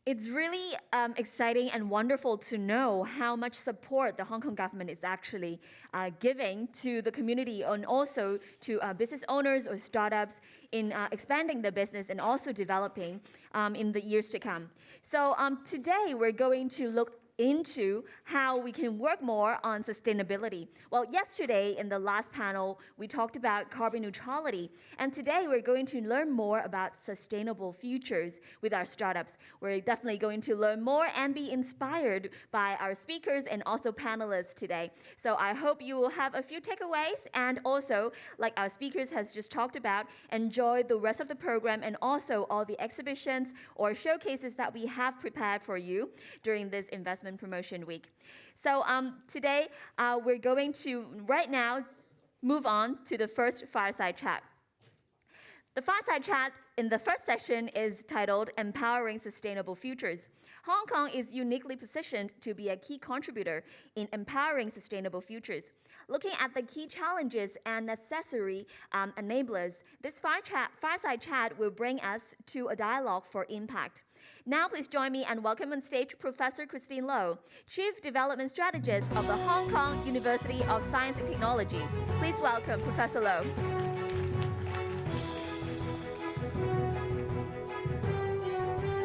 It's really exciting and wonderful to know how much support the Hong Kong government is actually giving to the community and also to business owners or startups in expanding the business and also developing in the years to come. So today we're going to look into how we can work more on sustainability. Well, yesterday in the last panel, we talked about carbon neutrality, and today we're going to learn more about sustainable futures with our startups. We're definitely going to learn more and be inspired by our speakers and also panelists today. So I hope you will have a few takeaways and also, like our speakers has just talked about, enjoy the rest of the program and also all the exhibitions or showcases that we have prepared for you during this investment promotion week. So today we're going to right now move on to the first fireside chat. The Fireside Chat in the first session is titled Empowering Sustainable Futures. Hong Kong is uniquely positioned to be a key contributor in empowering sustainable futures. Looking at the key challenges and necessary enablers, this Fireside Chat will bring us to a dialogue for impact. Now please join me and welcome on stage Professor Christine Low, Chief Development Strategist of the Hong Kong University of Science and Technology. Please welcome Professor Low.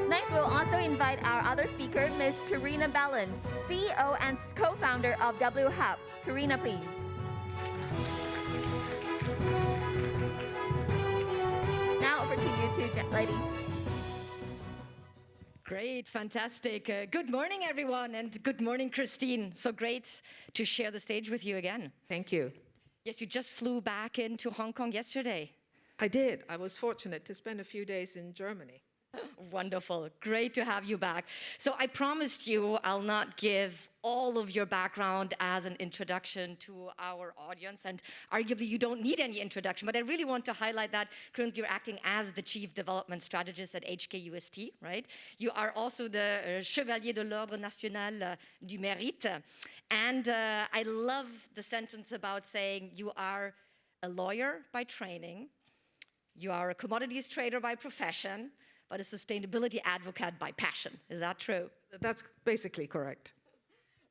Next, we'll also invite our other speaker, Ms. Karina Ballin, CEO and co-founder of W Hub. Karina, please. Now over to you two ladies. Great, fantastic. Good morning, everyone, and good morning, Christine. So great to share the stage with you again. Thank you. Yes, you just flew back into Hong Kong yesterday. I did. I was fortunate to spend a few days in Germany. Wonderful. Great to have you back. So I promised you I'll not give all of your background as an introduction to our audience, and arguably you don't need any introduction, but I really want to highlight that currently you're acting as the Chief Development Strategist at HKUST, right? You are also the Chevalier de l'Ordre National du Mérite, and I love the sentence about saying you are a lawyer by training, you are a commodities trader by profession, but a sustainability advocate by passion. Is that true? That's basically correct.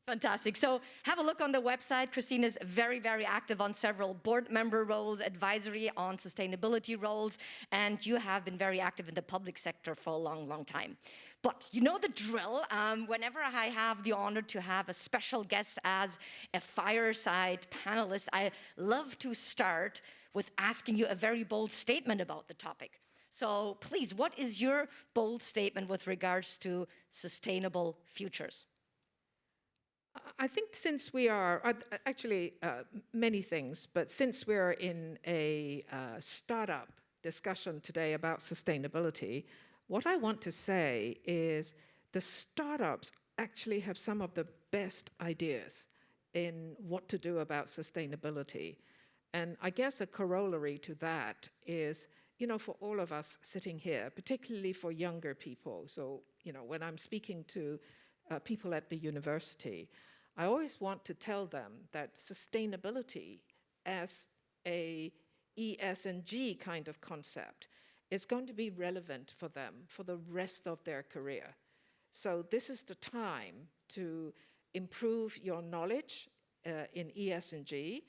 Fantastic. So have a look on the website. Christine is very, very active on several board member roles, advisory on sustainability roles, and you have been very active in the public sector for a long, long time. But you know the drill. Whenever I have the honor to have a special guest as a fireside panelist, I love to start with asking you a very bold statement about the topic. So please, what is your bold statement with regards to sustainable futures? I think since we are, actually many things, but since we're in a startup discussion today about sustainability, what I want to say is the startups actually have some of the best ideas in what to do about sustainability. And I guess a corollary to that is, you know, for all of us sitting here, particularly for younger people. So, you know, when I'm speaking to people at the university, I always want to tell them that sustainability as a ES&G kind of concept is going to be relevant for them for the rest of their career. So this is the time to improve your knowledge in ES&G,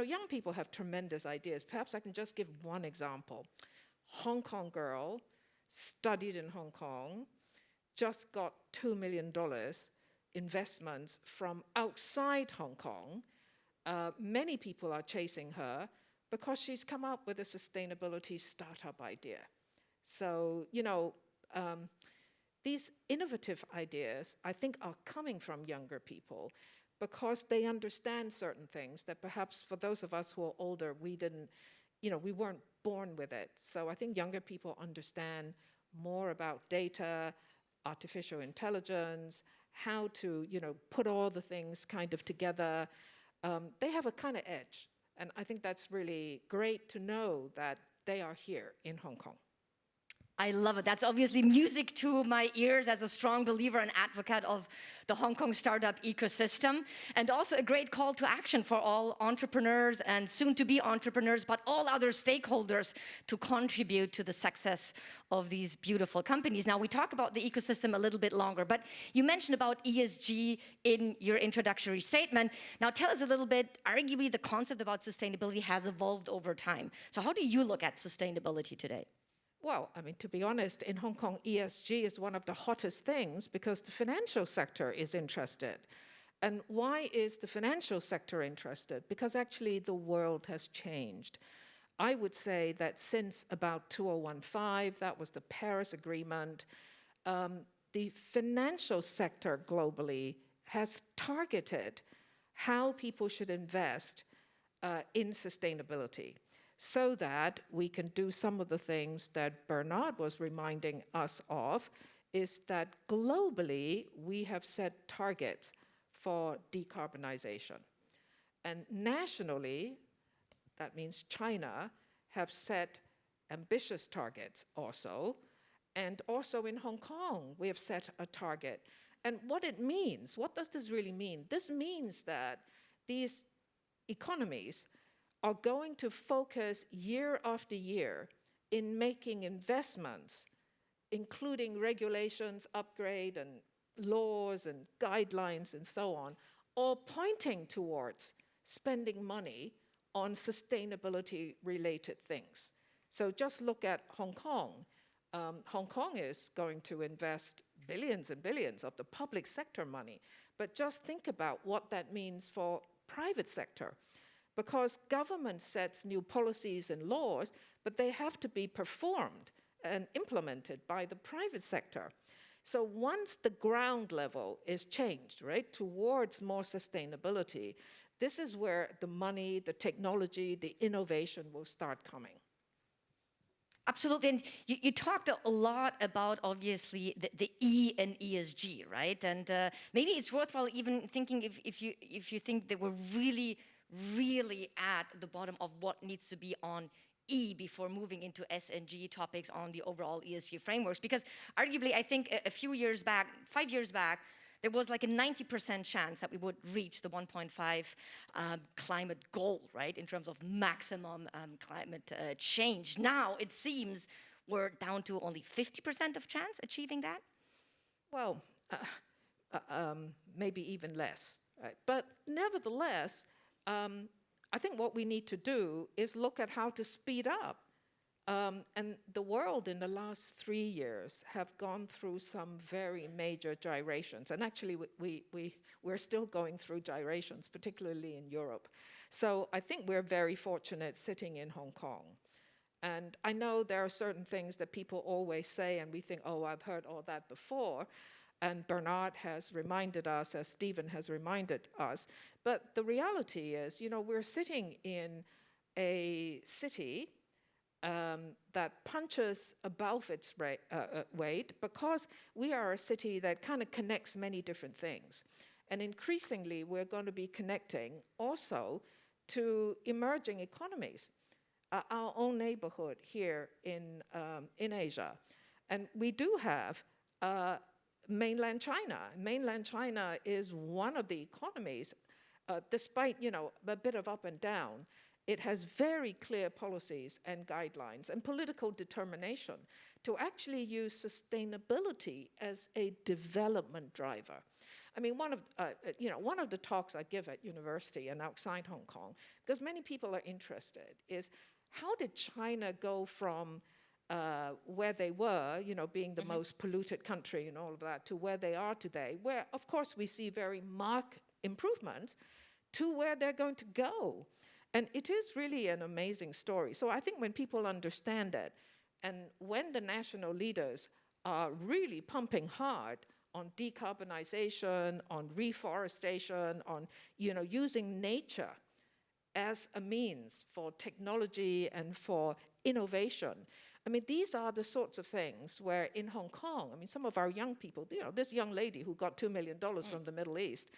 young people have tremendous ideas. Perhaps I can just give one example. Hong Kong girl, studied in Hong Kong, just got $2 million investments from outside Hong Kong. Many people are chasing her because she's come up with a sustainability startup idea. So, these innovative ideas, I think, are coming from younger people because they understand certain things that perhaps for those of us who are older, we weren't born with it. So I think younger people understand more about data, artificial intelligence, how to, put all the things kind of together. They have a kind of edge. And I think that's really great to know that they are here in Hong Kong. I love it. That's obviously music to my ears as a strong believer and advocate of the Hong Kong startup ecosystem, and also a great call to action for all entrepreneurs and soon-to-be entrepreneurs, but all other stakeholders to contribute to the success of these beautiful companies. Now, we talk about the ecosystem a little bit longer, but you mentioned about ESG in your introductory statement. Now, tell us a little bit, arguably the concept about sustainability has evolved over time. So how do you look at sustainability today? Well, I mean, to be honest, in Hong Kong, ESG is one of the hottest things because the financial sector is interested. And why is the financial sector interested? Because actually the world has changed. I would say that since about 2015, that was the Paris Agreement, the financial sector globally has targeted how people should invest in sustainability, so that we can do some of the things that Bernard was reminding us of, is that globally we have set targets for decarbonization. And nationally, that means China, have set ambitious targets also. And also in Hong Kong, we have set a target. And what it means, what does this really mean? This means that these economies are going to focus year after year in making investments, including regulations, upgrade, and laws and guidelines and so on, all pointing towards spending money on sustainability-related things. So just look at Hong Kong. Hong Kong is going to invest billions and billions of the public sector money, but just think about what that means for private sector. Because government sets new policies and laws, but they have to be performed and implemented by the private sector. So once the ground level is changed, right, towards more sustainability, this is where the money, the technology, the innovation will start coming. Absolutely, and you talked a lot about, obviously, the E in ESG, right? And maybe it's worthwhile even thinking if you think that we're really at the bottom of what needs to be on E before moving into S and G topics on the overall ESG frameworks. Because arguably, I think a few years back, 5 years back, there was like a 90% chance that we would reach the 1.5 climate goal, right, in terms of maximum climate change. Now, it seems we're down to only 50% of chance achieving that? Well, maybe even less, right? But nevertheless, I think what we need to do is look at how to speed up. And the world in the last 3 years have gone through some very major gyrations. And actually, we're still going through gyrations, particularly in Europe. So I think we're very fortunate sitting in Hong Kong. And I know there are certain things that people always say, and we think, oh, I've heard all that before. And Bernard has reminded us, as Stephen has reminded us. But the reality is, you know, we're sitting in a city that punches above its weight because we are a city that kind of connects many different things. And increasingly, we're going to be connecting also to emerging economies, our own neighborhood here in Asia. And we do have mainland China. Mainland China is one of the economies, despite, you know, a bit of up and down, it has very clear policies and guidelines and political determination to actually use sustainability as a development driver. I mean, one of the talks I give at university and outside Hong Kong, because many people are interested, is how did China go from where they were, you know, being the most polluted country and all of that, to where they are today, where, of course, we see very marked improvements, to where they're going to go. And it is really an amazing story. So I think when people understand it, and when the national leaders are really pumping hard on decarbonization, on reforestation, on, you know, using nature as a means for technology and for innovation. I mean, these are the sorts of things where in Hong Kong, I mean, some of our young people, you know, this young lady who got $2 million from the Middle East,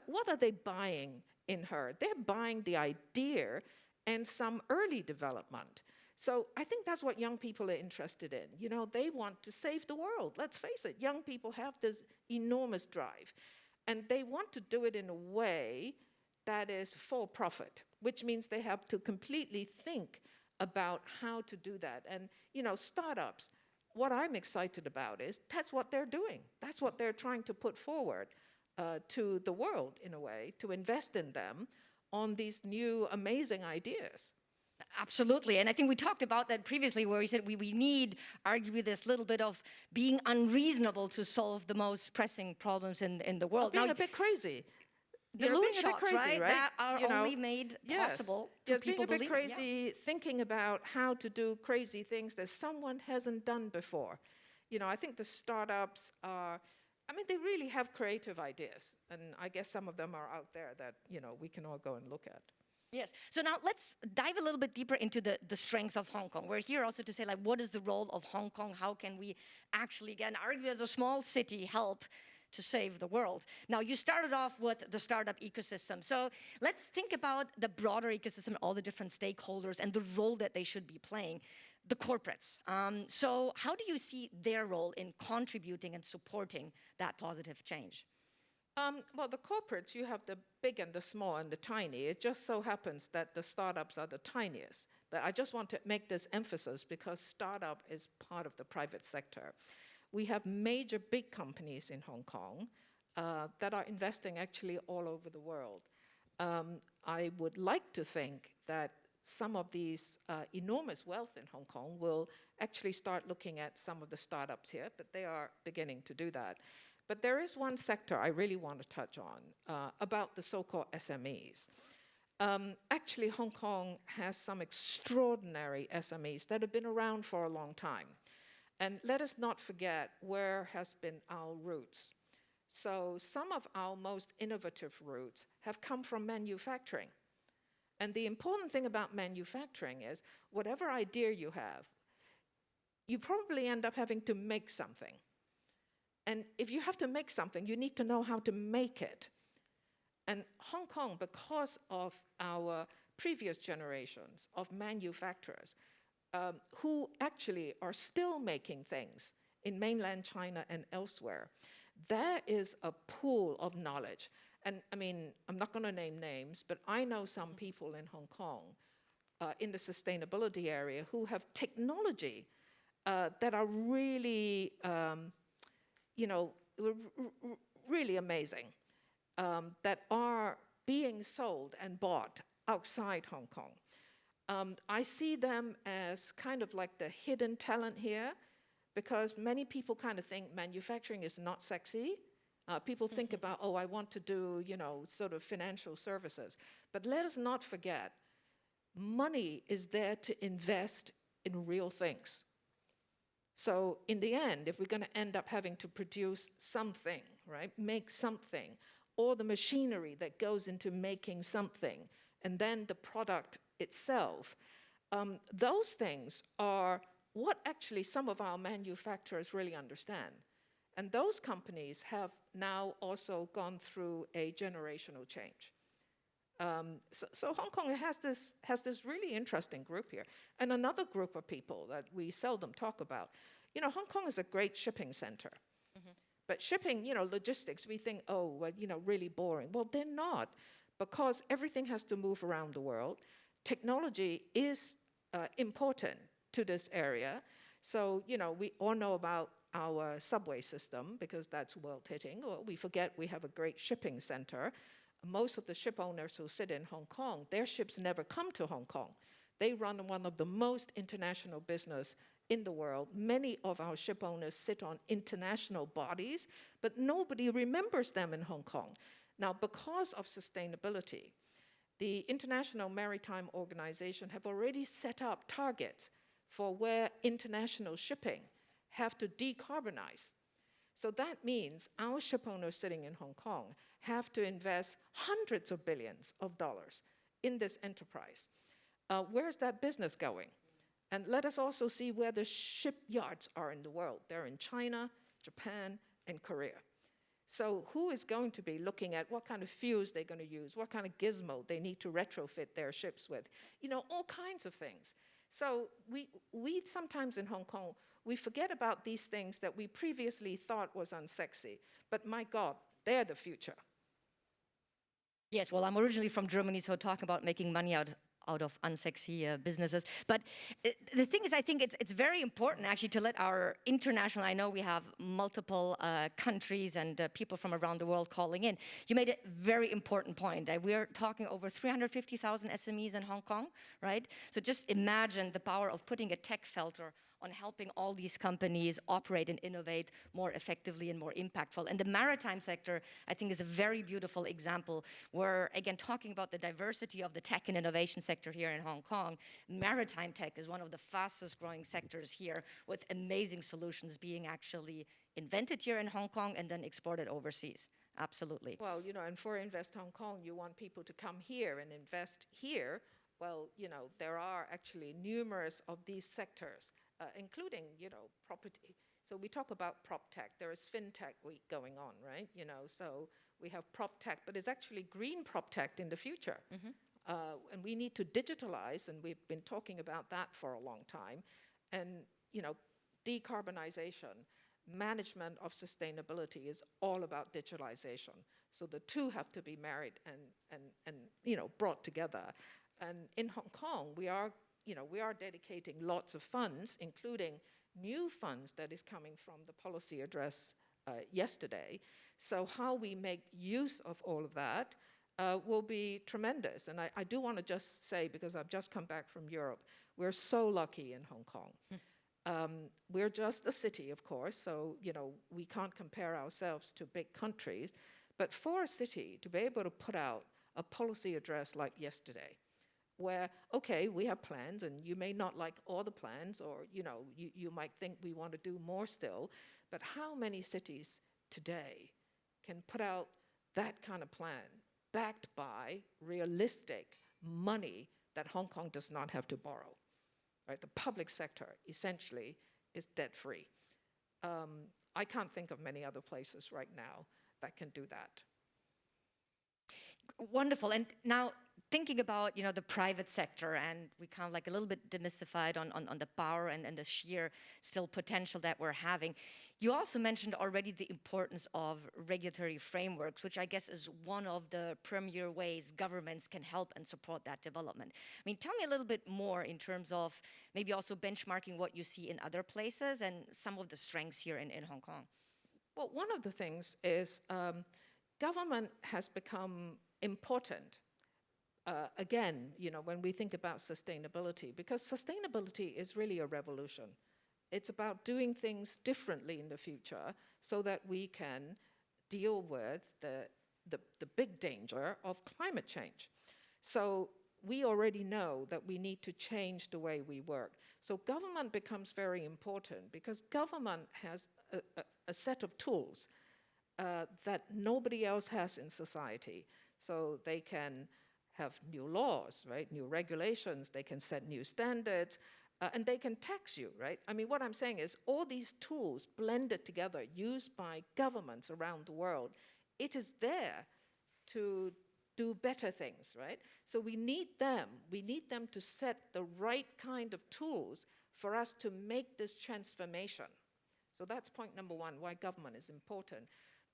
what are they buying in her? They're buying the idea and some early development. So I think that's what young people are interested in. You know, they want to save the world. Let's face it, young people have this enormous drive. And they want to do it in a way that is for profit, which means they have to completely think about how to do that. And, you know, startups, what I'm excited about is that's what they're doing. That's what they're trying to put forward to the world, in a way, to invest in them on these new amazing ideas. Absolutely. And I think we talked about that previously, where we said we need arguably this little bit of being unreasonable to solve the most pressing problems in the world. Being a bit crazy. The being loot a bit shots, crazy, right? that are only made possible to people being a bit believing. crazy, thinking about how to do crazy things that someone hasn't done before. You know, I think the startups are, I mean, they really have creative ideas. And I guess some of them are out there that, you know, we can all go and look at. Yes. So now let's dive a little bit deeper into the strength of Hong Kong. We're here also to say, like, what is the role of Hong Kong? How can we actually, again, argue as a small city, help to save the world? Now, you started off with the startup ecosystem. So let's think about the broader ecosystem, all the different stakeholders and the role that they should be playing. The corporates. So how do you see their role in contributing and supporting that positive change? Well, the corporates, you have the big and the small and the tiny. It just so happens that the startups are the tiniest. But I just want to make this emphasis because startup is part of the private sector. We have major big companies in Hong Kong that are investing actually all over the world. I would like to think that some of these enormous wealth in Hong Kong will actually start looking at some of the startups here, but they are beginning to do that. But there is one sector I really want to touch on about the so-called SMEs. Actually, Hong Kong has some extraordinary SMEs that have been around for a long time. And let us not forget where has been our roots. So some of our most innovative roots have come from manufacturing. And the important thing about manufacturing is whatever idea you have, you probably end up having to make something. And if you have to make something, you need to know how to make it. And Hong Kong, because of our previous generations of manufacturers who actually are still making things in mainland China and elsewhere, there is a pool of knowledge. And I mean, I'm not going to name names, but I know some people in Hong Kong in the sustainability area who have technology that are really really amazing, that are being sold and bought outside Hong Kong. I see them as kind of like the hidden talent here, because many people kind of think manufacturing is not sexy. People think about, oh, I want to do, sort of financial services. But let us not forget, money is there to invest in real things. So in the end, if we're going to end up having to produce something, right, make something, or the machinery that goes into making something, and then the product itself, those things are what actually some of our manufacturers really understand. And those companies have now also gone through a generational change. So Hong Kong has this really interesting group here. And another group of people that we seldom talk about. Hong Kong is a great shipping center. But shipping, logistics, we think, oh, well, really boring. Well, they're not, because everything has to move around the world. Technology is important to this area. So, we all know about our subway system, because that's world-hitting. Or we forget we have a great shipping center. Most of the ship owners who sit in Hong Kong, their ships never come to Hong Kong. They run one of the most international business in the world. Many of our ship owners sit on international bodies, but nobody remembers them in Hong Kong. Now, because of sustainability, the International Maritime Organization have already set up targets for where international shipping have to decarbonize. So that means our ship owners sitting in Hong Kong have to invest hundreds of billions of dollars in this enterprise. Where's that business going? And let us also see where the shipyards are in the world. They're in China, Japan, and Korea. So who is going to be looking at what kind of fuels they're going to use, what kind of gizmo they need to retrofit their ships with? All kinds of things. So we sometimes in Hong Kong, we forget about these things that we previously thought was unsexy. But my God, they're the future. Yes, well, I'm originally from Germany, so talking about making money out of unsexy businesses. But the thing is, I think it's very important actually to let our international, I know we have multiple countries and people from around the world calling in. You made a very important point. We're talking over 350,000 SMEs in Hong Kong, right? So just imagine the power of putting a tech filter on helping all these companies operate and innovate more effectively and more impactful. And the maritime sector, I think, is a very beautiful example where, again, talking about the diversity of the tech and innovation sector here in Hong Kong, maritime tech is one of the fastest growing sectors here, with amazing solutions being actually invented here in Hong Kong and then exported overseas. Absolutely. Well, and for Invest Hong Kong, you want people to come here and invest here. Well, there are actually numerous of these sectors, including, property. So we talk about prop tech. There is fintech week going on, right? So we have prop tech, but it's actually green prop tech in the future. And we need to digitalize, and we've been talking about that for a long time. And, decarbonization, management of sustainability is all about digitalization. So the two have to be married and brought together. And in Hong Kong, we are dedicating lots of funds, including new funds that is coming from the policy address yesterday. So how we make use of all of that will be tremendous. And I do want to just say, because I've just come back from Europe, we're so lucky in Hong Kong. We're just a city, of course, so we can't compare ourselves to big countries. But for a city to be able to put out a policy address like yesterday, where, okay, we have plans, and you may not like all the plans, or you might think we want to do more still, but how many cities today can put out that kind of plan, backed by realistic money that Hong Kong does not have to borrow? Right? The public sector, essentially, is debt-free. I can't think of many other places right now that can do that. Wonderful. And now thinking about the private sector, and we kind of like a little bit demystified on the power and the sheer still potential that we're having. You also mentioned already the importance of regulatory frameworks, which I guess is one of the premier ways governments can help and support that development. I mean, tell me a little bit more in terms of maybe also benchmarking what you see in other places and some of the strengths here in Hong Kong. Well, one of the things is government has become important. Again, when we think about sustainability, because sustainability is really a revolution. It's about doing things differently in the future so that we can deal with the big danger of climate change. So we already know that we need to change the way we work. So government becomes very important because government has a set of tools that nobody else has in society. So they can have new laws, right? New regulations, they can set new standards, and they can tax you, right? I mean, what I'm saying is all these tools blended together, used by governments around the world, it is there to do better things, right? So we need them. We need them to set the right kind of tools for us to make this transformation. So that's point number one, why government is important.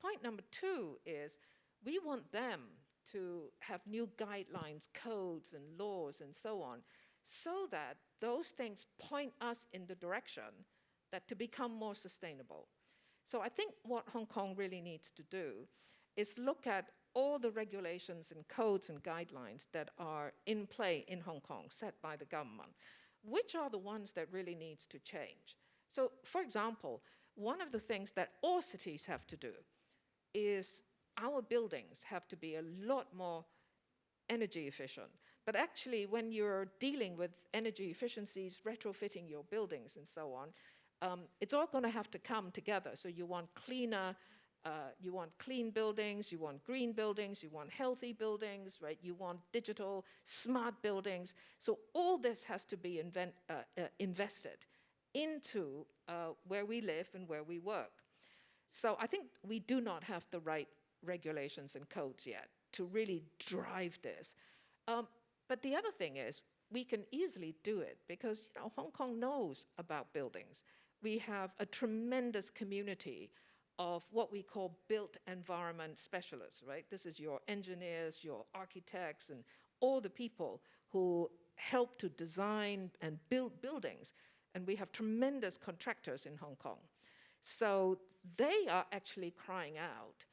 Point number two is we want them to have new guidelines, codes, and laws, and so on, so that those things point us in the direction that to become more sustainable. So I think what Hong Kong really needs to do is look at all the regulations and codes and guidelines that are in play in Hong Kong, set by the government. Which are the ones that really needs to change? So, for example, one of the things that all cities have to do is our buildings have to be a lot more energy efficient. But actually, when you're dealing with energy efficiencies, retrofitting your buildings and so on, it's all going to have to come together. So you want cleaner, you want clean buildings, you want green buildings, you want healthy buildings, right? You want digital, smart buildings. So all this has to be invested into where we live and where we work. So I think we do not have the right regulations and codes yet to really drive this. But the other thing is, we can easily do it because, Hong Kong knows about buildings. We have a tremendous community of what we call built environment specialists, right? This is your engineers, your architects, and all the people who help to design and build buildings. And we have tremendous contractors in Hong Kong. So they are actually crying out,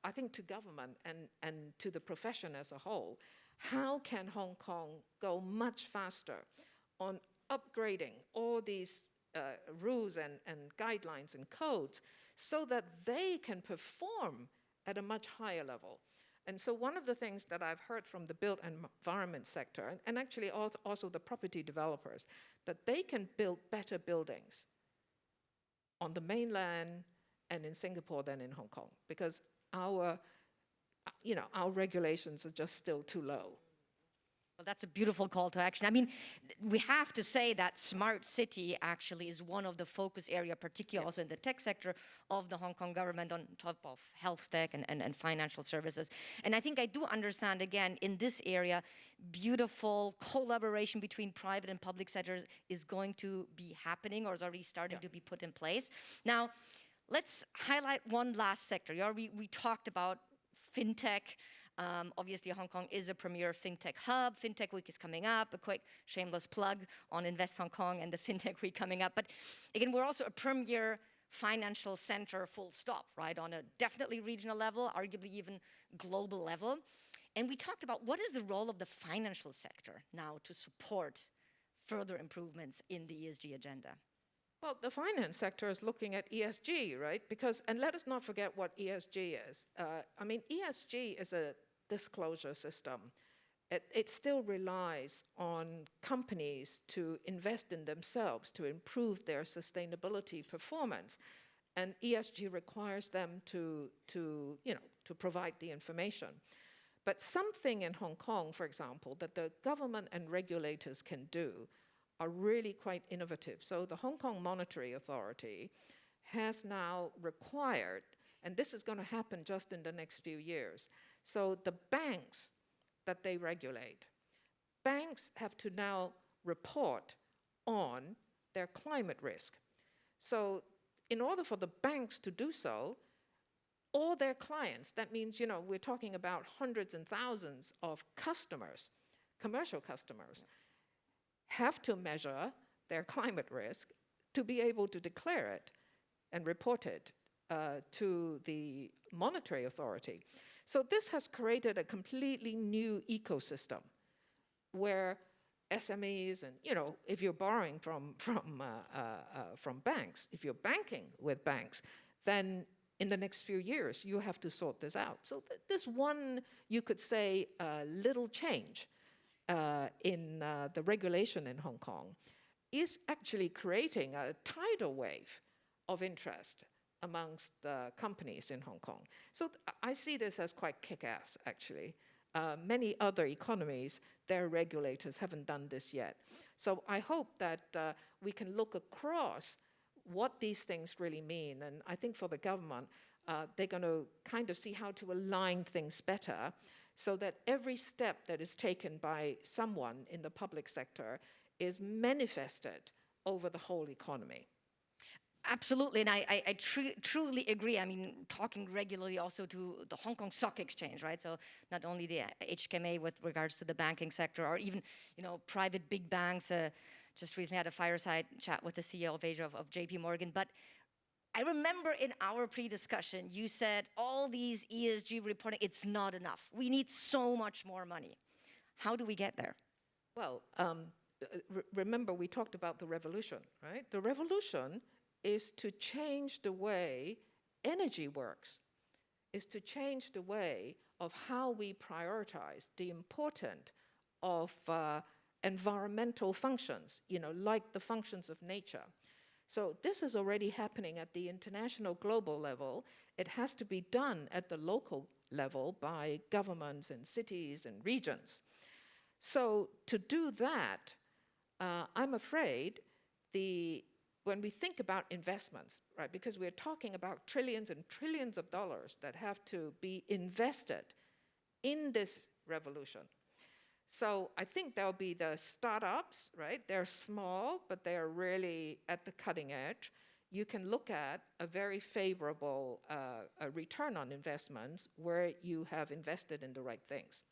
I think, to government and to the profession as a whole, how can Hong Kong go much faster on upgrading all these rules and guidelines and codes so that they can perform at a much higher level. And so one of the things that I've heard from the built environment sector, and actually also the property developers, that they can build better buildings on the mainland and in Singapore than in Hong Kong, because our regulations are just still too low. Well, that's a beautiful call to action. I mean, we have to say that smart city actually is one of the focus area, particularly also in the tech sector of the Hong Kong government on top of health tech and financial services. And I think I do understand, again, in this area, beautiful collaboration between private and public sectors is going to be happening or is already starting to be put in place. Now, let's highlight one last sector. We talked about fintech. Obviously, Hong Kong is a premier fintech hub. Fintech Week is coming up. A quick shameless plug on Invest Hong Kong and the Fintech Week coming up. But again, we're also a premier financial center, full stop, right? On a definitely regional level, arguably even global level. And we talked about what is the role of the financial sector now to support further improvements in the ESG agenda? Well, the finance sector is looking at ESG, right? And let us not forget what ESG is. ESG is a disclosure system. It still relies on companies to invest in themselves to improve their sustainability performance. And ESG requires them to provide the information. But something in Hong Kong, for example, that the government and regulators can do are really quite innovative. So the Hong Kong Monetary Authority has now required, and this is going to happen just in the next few years, so the banks that they regulate, banks have to now report on their climate risk. So in order for the banks to do so, all their clients, that means, we're talking about hundreds and thousands of customers, commercial customers, have to measure their climate risk to be able to declare it and report it to the monetary authority. So this has created a completely new ecosystem where SMEs and, if you're borrowing from banks, if you're banking with banks, then in the next few years, you have to sort this out. So this one, you could say, little change in the regulation in Hong Kong is actually creating a tidal wave of interest amongst companies in Hong Kong. So I see this as quite kick-ass, actually. Many other economies, their regulators haven't done this yet. So I hope that we can look across what these things really mean. And I think for the government, they're going to kind of see how to align things better so that every step that is taken by someone in the public sector is manifested over the whole economy. Absolutely, and I truly agree. I mean, talking regularly also to the Hong Kong Stock Exchange, right? So not only the HKMA with regards to the banking sector, or even, private big banks. Just recently had a fireside chat with the CEO of Asia of JP Morgan. But I remember in our pre-discussion, you said all these ESG reporting, it's not enough. We need so much more money. How do we get there? Well, remember we talked about the revolution, right? The revolution is to change the way energy works, is to change the way of how we prioritize the importance of environmental functions, like the functions of nature. So this is already happening at the international global level. It has to be done at the local level by governments and cities and regions. So to do that, I'm afraid when we think about investments, right, because we're talking about trillions and trillions of dollars that have to be invested in this revolution. So I think there'll be the startups, right? They're small, but they are really at the cutting edge. You can look at a very favorable a return on investments where you have invested in the right things.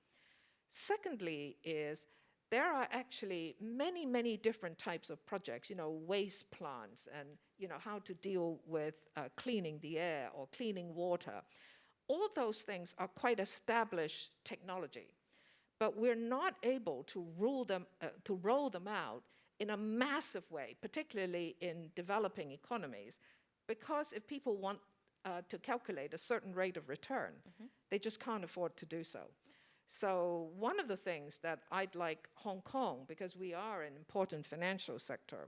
Secondly is there are actually many, many different types of projects, waste plants and, how to deal with cleaning the air or cleaning water. All those things are quite established technology, but we're not able to roll them out in a massive way, particularly in developing economies, because if people want to calculate a certain rate of return, they just can't afford to do so. So one of the things that I'd like Hong Kong, because we are an important financial sector,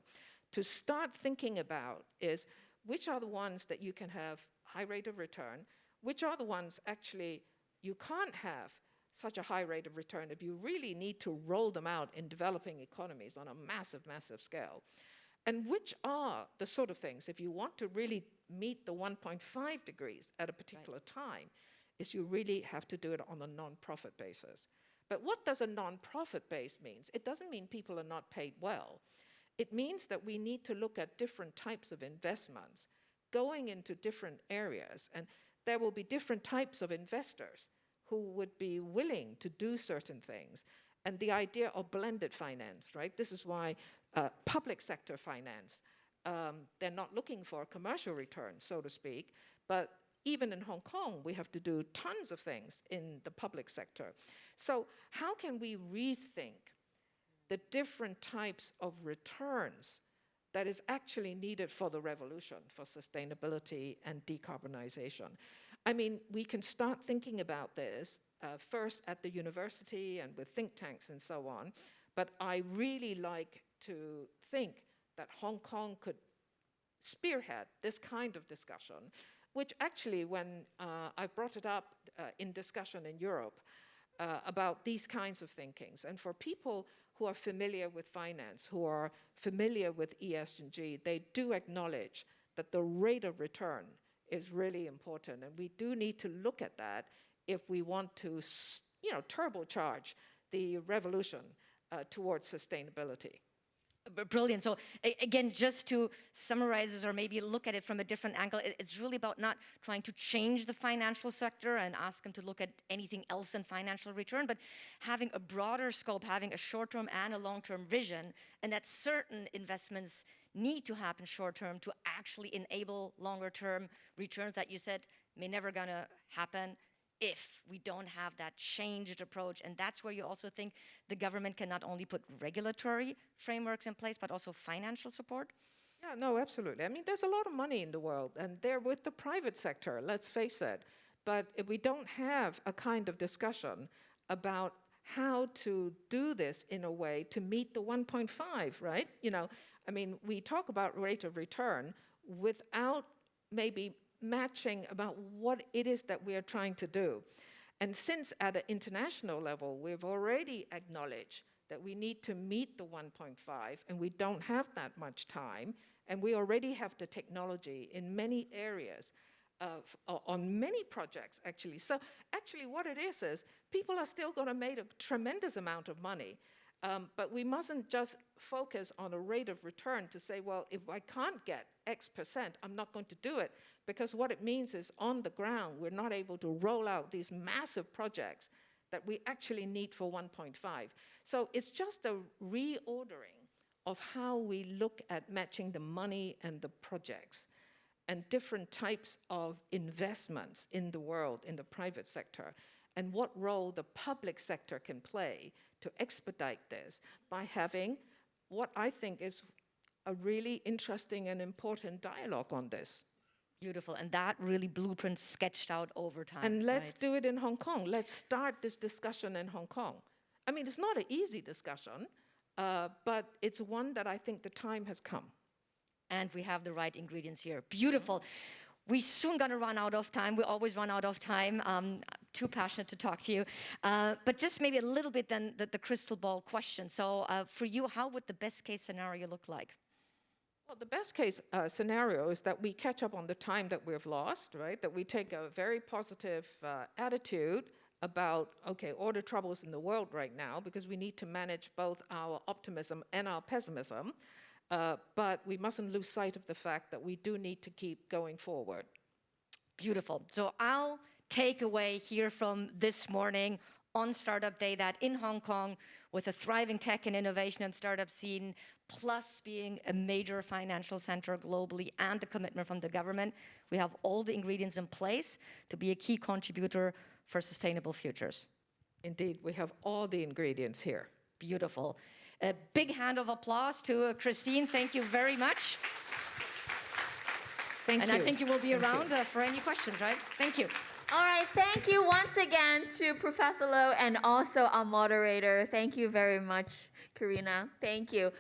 to start thinking about is which are the ones that you can have high rate of return, which are the ones actually you can't have such a high rate of return if you really need to roll them out in developing economies on a massive, massive scale. And which are the sort of things, if you want to really meet the 1.5 degrees at a particular time, is you really have to do it on a non-profit basis. But what does a non-profit base mean? It doesn't mean people are not paid well. It means that we need to look at different types of investments going into different areas, and there will be different types of investors who would be willing to do certain things. And the idea of blended finance, right? This is why public sector finance, they're not looking for a commercial return, so to speak, but even in Hong Kong, we have to do tons of things in the public sector. So how can we rethink the different types of returns that is actually needed for the revolution, for sustainability and decarbonization? I mean, we can start thinking about this first at the university and with think tanks and so on, but I really like to think that Hong Kong could spearhead this kind of discussion, which actually, when I brought it up in discussion in Europe about these kinds of thinkings, and for people who are familiar with finance, who are familiar with ESG, they do acknowledge that the rate of return is really important, and we do need to look at that if we want to, turbocharge the revolution towards sustainability. Brilliant. So again, just to summarize this or maybe look at it from a different angle, it's really about not trying to change the financial sector and ask them to look at anything else than financial return, but having a broader scope, having a short-term and a long-term vision, and that certain investments need to happen short-term to actually enable longer-term returns that you said may never gonna happen if we don't have that changed approach. And that's where you also think the government can not only put regulatory frameworks in place, but also financial support? Yeah, no, absolutely. I mean, there's a lot of money in the world, and they're with the private sector, let's face it. But if we don't have a kind of discussion about how to do this in a way to meet the 1.5, right? I mean, we talk about rate of return without maybe matching about what it is that we are trying to do. And since at an international level, we've already acknowledged that we need to meet the 1.5, and we don't have that much time, and we already have the technology in many areas, on many projects, actually. So actually what it is people are still going to make a tremendous amount of money, but we mustn't just focus on a rate of return to say, well, if I can't get X%, I'm not going to do it, because what it means is on the ground, we're not able to roll out these massive projects that we actually need for 1.5. So it's just a reordering of how we look at matching the money and the projects and different types of investments in the world, in the private sector, and what role the public sector can play to expedite this by having what I think is a really interesting and important dialogue on this. Beautiful. And that really blueprint sketched out over time. And let's do it in Hong Kong. Let's start this discussion in Hong Kong. I mean, it's not an easy discussion, but it's one that I think the time has come. And we have the right ingredients here. Beautiful. We're soon going to run out of time. We always run out of time. Too passionate to talk to you. But just maybe a little bit then the crystal ball question. So for you, how would the best case scenario look like? Well, the best case scenario is that we catch up on the time that we've lost, right? That we take a very positive attitude about, okay, all the troubles in the world right now, because we need to manage both our optimism and our pessimism, but we mustn't lose sight of the fact that we do need to keep going forward. Beautiful. So I'll take away here from this morning on Startup Day that in Hong Kong, with a thriving tech and innovation and startup scene, plus being a major financial center globally and the commitment from the government, we have all the ingredients in place to be a key contributor for sustainable futures. Indeed, we have all the ingredients here. Beautiful. A big hand of applause to Christine. Thank you very much. Thank you. And I think you will be around for any questions, right? Thank you. All right, thank you once again to Professor Low and also our moderator. Thank you very much, Karina. Thank you.